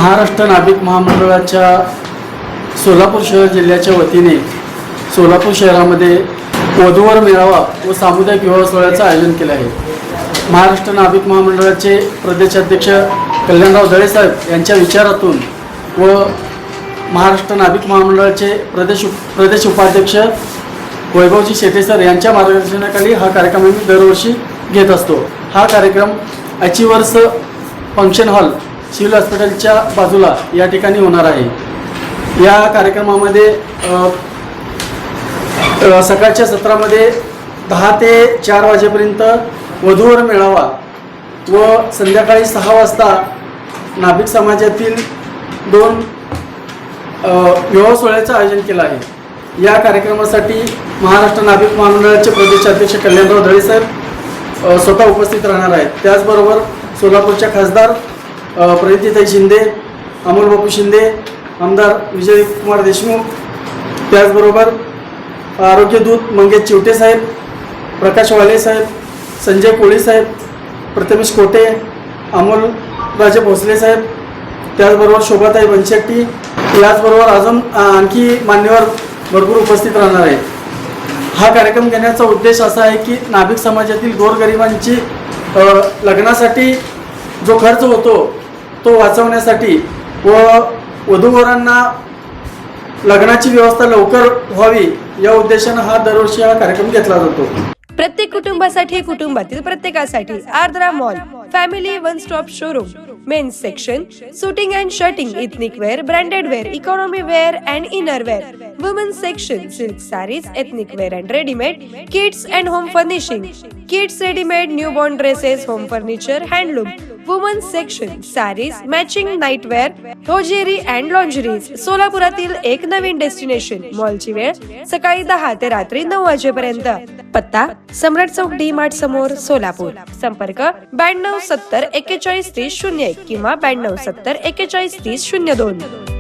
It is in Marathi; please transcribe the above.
महाराष्ट्र नाभिक महामंडळाच्या सोलापूर शहर जिल्ह्याच्या वतीने सोलापूर शहरामध्ये वधूवर मेळावा व सामुदायिक विवाह सोहळ्याचं आयोजन केलं आहे. महाराष्ट्र नाभिक महामंडळाचे प्रदेशाध्यक्ष कल्याणराव दळे साहेब यांच्या विचारातून व महाराष्ट्र नाभिक महामंडळाचे प्रदेश उपाध्यक्ष वैभवजी शेटे सर यांच्या मार्गदर्शनाखाली हा कार्यक्रम आम्ही दरवर्षी घेत असतो. हा कार्यक्रम अचिव्हर्स फंक्शन हॉल सिव्हिल हॉस्पिटलच्या बाजूला या ठिकाणी होणार आहे. या कार्यक्रमामध्ये सकाळच्या सत्रामध्ये 10 ते 4 वाजेपर्यंत वधूवर मेळावा व संध्याकाळी 6 वाजता नाभिक समाजातील 2 विवाह सोहळ्याचं आयोजन केलं आहे. या कार्यक्रमासाठी महाराष्ट्र नाभिक महामंडळाचे प्रदेशाध्यक्ष कल्याणराव दळे साहेब स्वतः उपस्थित राहणार आहेत. त्याचबरोबर सोलापूरच्या खासदार प्रणितीताई शिंदे, अमोल बापू शिंदे, आमदार विजय कुमार देशमुख, त्याचबरोबर आरोग्यदूत मंगेश चिवटे साहेब, प्रकाश वाले साहेब, संजय कोळी साहेब, प्रथमेश कोटे, अमोल राजे भोसले साहेब, त्याचबरोबर शोभाताई बनशेट्टी, याचबरोबर अजून आणखी मान्यवर भरपूर उपस्थित राहणार आहेत. हा कार्यक्रम घेण्याचा उद्देश असा आहे की नाभिक समाजातील गोरगरिबांची लग्नासाठी जो खर्च होतो तो वाचवण्यासाठी व वधूवरांना लग्नाची व्यवस्था लवकर व्हावी या उद्देशाने हा दरवर्षी हा कार्यक्रम घेतला जातो. प्रत्येक कुटुंबासाठी, कुटुंबातील प्रत्येकासाठी Ardra mall family one stop showroom. Men's section, suiting and shirting, ethnic wear, branded wear, economy wear and inner wear. Women's section, silk saris, ethnic wear and readymade, kids and home furnishing, kids readymade, newborn dresses, home furniture, handloom. Women's section, saris, matching nightwear, hosiery and lingeries. सोलापुरातील एक नवीन डेस्टिनेशन. मॉलची वेळ सकाळी 10 ते रात्री 9 वाजेपर्यंत. पत्ता सम्राट चौक डी मार्ट समोर, सोलापूर. संपर्क 92 70 41 30 01 किंवा 92 70 41 30 02.